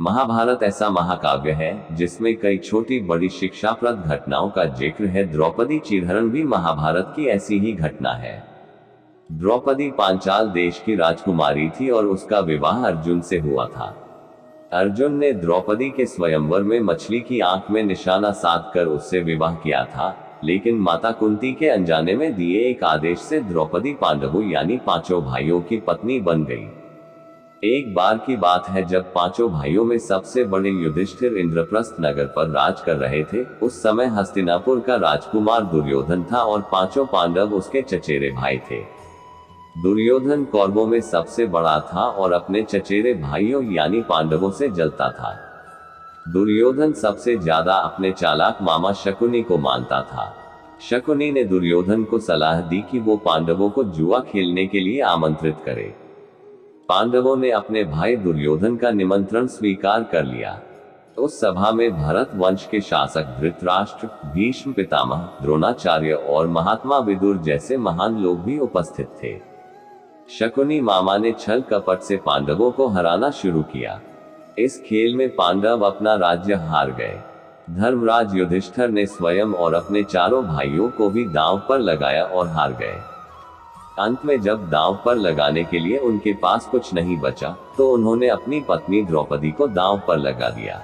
महाभारत ऐसा महाकाव्य है जिसमें कई छोटी बड़ी शिक्षाप्रद घटनाओं का जिक्र है। द्रौपदी चिरहरण भी महाभारत की ऐसी ही घटना है। द्रौपदी पांचाल देश की राजकुमारी थी और उसका विवाह अर्जुन से हुआ था। अर्जुन ने द्रौपदी के स्वयंवर में मछली की आंख में निशाना साधकर उससे विवाह किया था, लेकिन माता कुंती के अनजाने में दिए एक आदेश से द्रौपदी पांडवों यानी पांचों भाइयों की पत्नी बन गई। एक बार की बात है जब पांचों भाइयों में सबसे बड़े युधिष्ठिर इंद्रप्रस्थ नगर पर राज कर रहे थे। उस समय हस्तिनापुर का राजकुमार दुर्योधन था और पांचों पांडव उसके चचेरे भाई थे। दुर्योधन कौरवों में सबसे बड़ा था और अपने चचेरे भाइयों यानी पांडवों से जलता था। दुर्योधन सबसे ज्यादा अपने चालाक मामा शकुनी को मानता था। शकुनी ने दुर्योधन को सलाह दी कि वो पांडवों को जुआ खेलने के लिए आमंत्रित करे। पांडवों ने अपने भाई दुर्योधन का निमंत्रण स्वीकार कर लिया। उस सभा में भरत वंश के शासक धृतराष्ट्र, भीष्म पितामह, द्रोणाचार्य और महात्मा विदुर जैसे महान लोग भी उपस्थित थे। शकुनी मामा ने छल कपट से पांडवों को हराना शुरू किया। इस खेल में पांडव अपना राज्य हार गए। धर्मराज युधिष्ठिर ने स्वयं और अपने चारों भाइयों को भी दांव पर लगाया और हार गए। अंत में जब दांव पर लगाने के लिए उनके पास कुछ नहीं बचा तो उन्होंने अपनी पत्नी द्रौपदी को दांव पर लगा दिया।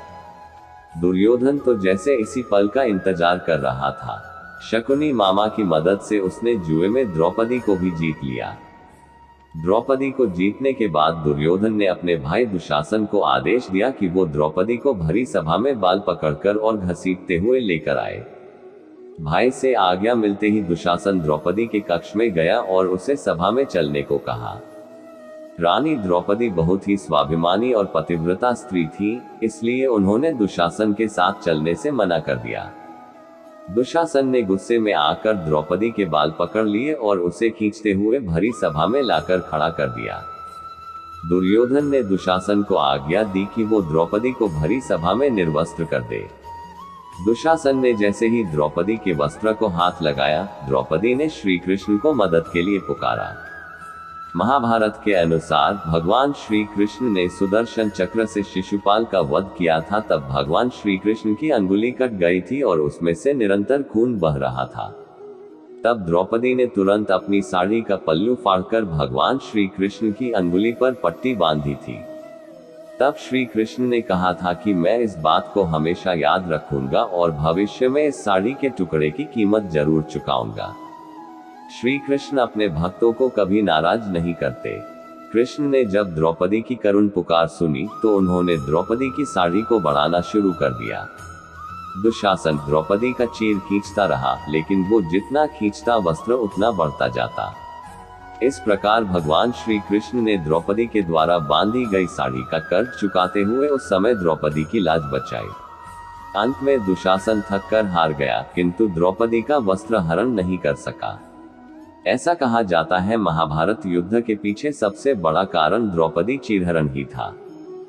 दुर्योधन तो जैसे इसी पल का इंतजार कर रहा था। शकुनी मामा की मदद से उसने जुए में द्रौपदी को भी जीत लिया। द्रौपदी को जीतने के बाद दुर्योधन ने अपने भाई दुशासन को आदेश दिया कि वो द्रौपदी को भरी सभा में बाल पकड़कर और घसीटते हुए लेकर आए। भाई से आज्ञा मिलते ही दुशासन द्रौपदी के कक्ष में गया और उसे सभा में चलने को कहा। रानी द्रौपदी बहुत ही स्वाभिमानी और पतिव्रता स्त्री थी, इसलिए उन्होंने दुशासन के साथ चलने से मना कर दिया। दुशासन ने गुस्से में आकर द्रौपदी के बाल पकड़ लिए और उसे खींचते हुए भरी सभा में लाकर खड़ा कर दिया। दुर्योधन ने दुशासन को आज्ञा दी कि वो द्रौपदी को भरी सभा में निर्वस्त्र कर दे। दुशासन ने जैसे ही द्रौपदी के वस्त्र को हाथ लगाया, द्रौपदी ने श्री कृष्ण को मदद के लिए पुकारा। महाभारत के अनुसार भगवान श्री कृष्ण ने सुदर्शन चक्र से शिशुपाल का वध किया था। तब भगवान श्री कृष्ण की अंगुली कट गई थी और उसमें से निरंतर खून बह रहा था। तब द्रौपदी ने तुरंत अपनी साड़ी का पल्लू फाड़कर भगवान श्री कृष्ण की अंगुली पर पट्टी बांधी थी। तब श्री कृष्ण ने कहा था कि मैं इस बात को हमेशा याद रखूंगा और भविष्य में इस साड़ी के टुकड़े की कीमत जरूर चुकाऊंगा। श्री कृष्ण अपने भक्तों को कभी नाराज नहीं करते। कृष्ण ने जब द्रौपदी की करुण पुकार सुनी तो उन्होंने द्रौपदी की साड़ी को बढ़ाना शुरू कर दिया। दुशासन द्रौपदी का चीर खींचता रहा, लेकिन वो जितना खींचता वस्त्र उतना बढ़ता जाता। इस प्रकार भगवान श्री कृष्ण ने द्रौपदी के द्वारा बांधी गई साड़ी का कर्ज चुकाते हुए उस समय द्रौपदी की लाज बचाई। अंत में दुशासन थक कर हार गया, किंतु द्रौपदी का वस्त्र हरण नहीं कर सका। ऐसा कहा जाता है महाभारत युद्ध के पीछे सबसे बड़ा कारण द्रौपदी चिरहरण ही था।